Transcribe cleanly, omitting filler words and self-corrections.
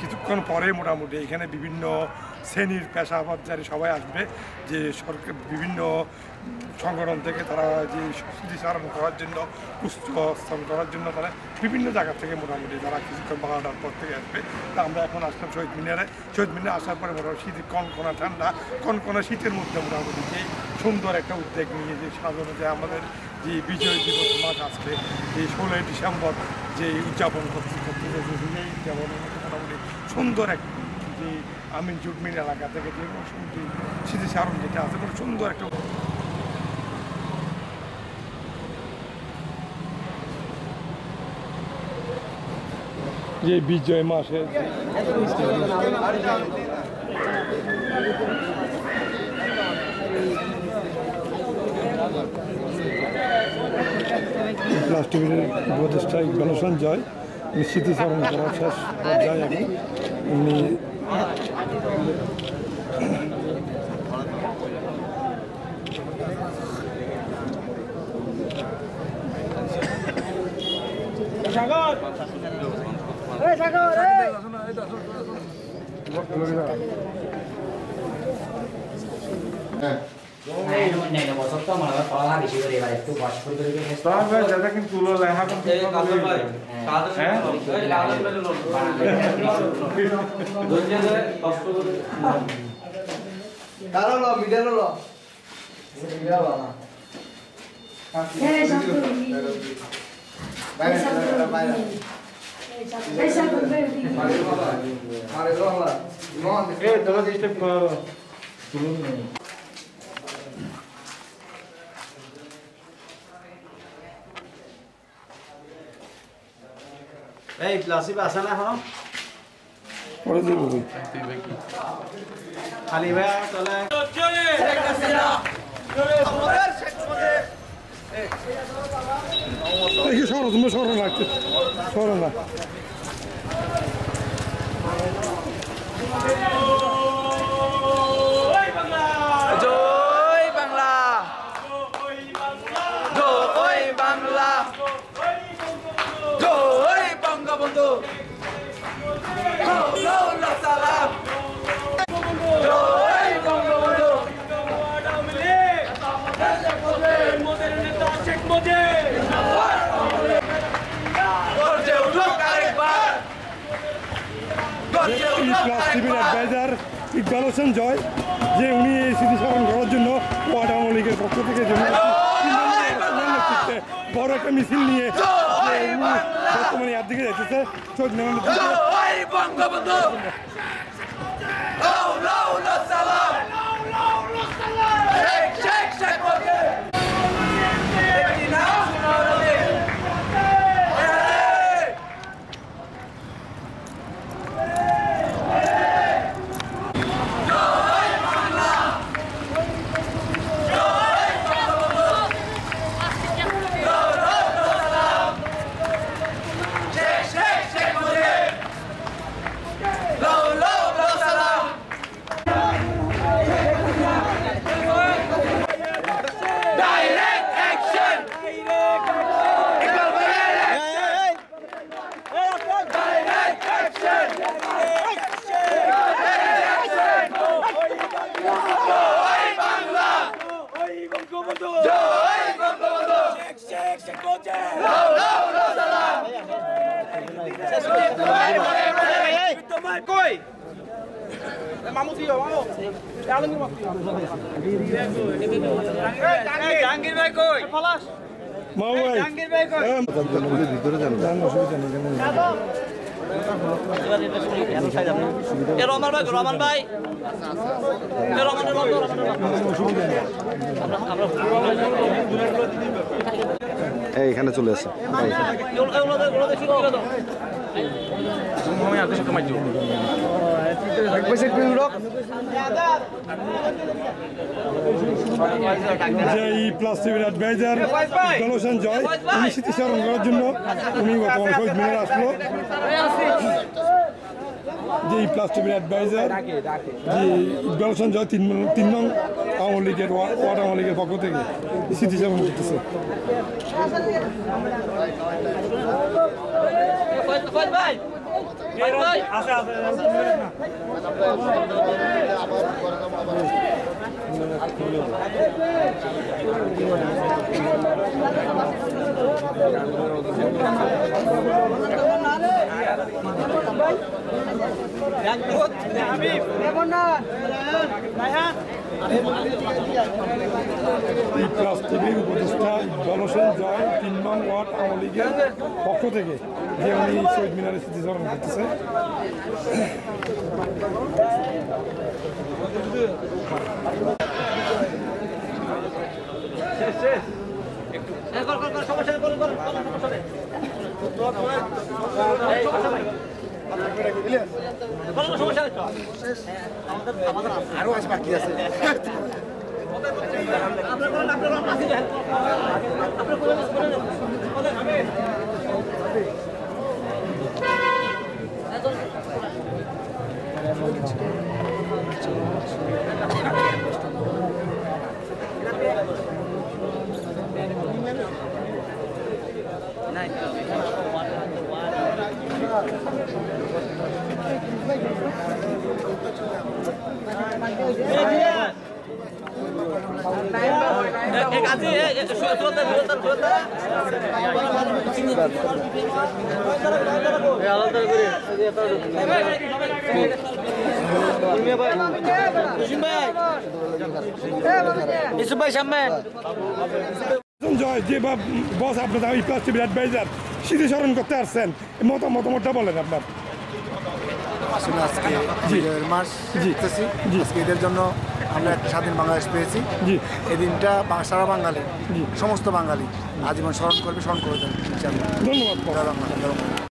কিছুক্ষণ পরে মোটামুটি এখানে বিভিন্ন শ্রেণীর পেশাপাতচারী সবাই আসবে, যে সরকার বিভিন্ন সংগঠন থেকে তারা যে স্মৃতিচারণ করার জন্য পুষ্পস্থান করার জন্য তারা বিভিন্ন জায়গা থেকে মোটামুটি তারা কিছুক্ষণ 12টার পর থেকে আসবে। তা আমরা এখন আসলাম শহীদ মিনারে। শহীদ মিনারে আসার পরে মোটামুটি শীত কনকনা ঠান্ডা, কনকনা শীতের মধ্যে মোটামুটি যেই সুন্দর একটা উদ্যোগ নিয়ে যে সাজানো যায় আমাদের যে বিজয় দিবস মাস আজকে এই 16ই ডিসেম্বর যে উদযাপন করতে সেই যেমন মোটামুটি সুন্দর এক যে আমিন জুটমিন এলাকা থেকে যে স্মৃতিচারণ যেটা আছে খুব সুন্দর একটা যে বিজয় মাসে প্লাস্টিকের উপদেষ্টা ইকবাল হোসেন জয় স্মৃতিচারণ করা শেষ যায় এখন উনি এই প্লাসিব আছে না এখন পরে দেব খালি ভাই চলে দেখি সরো তুমি সরো রাখতে সরো না জয় বাংলা জয় বাংলা জয় বঙ্গবন্ধু সালাম জয় বঙ্গবন্ধু মোদের নেতা শেখ মুজিব গর্জে উঠুক আরেকবার গর্জে উঠুক অ্যাডভাইজার ইকবাল হোসেন জয় যে উনি এই স্মৃতিচারণ করার জন্য ওয়ার্ড আওয়ামী লীগের পক্ষ থেকে নেতৃত্বে বড় একটা মিছিল নিয়ে বর্তমানে এর দিকে যাইতেছে শহীদ মিনারের বঙ্গবন্ধু সালাম শেখ শেখ কই মামু দিও মামু আলমগীর মামু জাহাঙ্গীর ভাই কই পলাশ মামু ভাই জাহাঙ্গীর ভাই কই ভিতরে যান অসুবিধা নেই রহমান ভাই রহমান ভাই রহমানের বন্ধু এইখানে চলে আসে প্লাস্টিকের অ্যাডভাইজার ইকবাল হোসেন জয় উনি স্মৃতিচারণ করার জন্য উনি বর্তমানে শহীদ মিনারে আসলো। যে প্লাস্টিকের অ্যাডভাইজার যে ইকবাল হোসেন জয় 3 নং আওয়ামী লীগের ওয়ার্ড আওয়ামী লীগের পক্ষ থেকে স্মৃতিচারণ করতেছে। ভাই প্লাস টিভির উপদেষ্টা জনসেন জয় ৩ নং ওয়ার্ড আওয়ামী লীগের পক্ষ থেকে যে উনি শহীদ মিনারে স্মৃতিচারণ করতেছে। আরো আছে বাকি আছে জয় যে বস আপনার এই প্লাস টিভির অ্যাডভাইজার স্মৃতিচারণ করতে আসছেন মতামতটা বলেন আপনার। আসলে আজকে বিজয়ের মাস জিততেছি, আজকে এদের জন্য আমরা একটা স্বাধীন বাংলাদেশ পেয়েছি। এই দিনটা সারা বাঙালি, সমস্ত বাঙালি আজীবন স্মরণ করবে, স্মরণ করে দেন। ধন্যবাদ।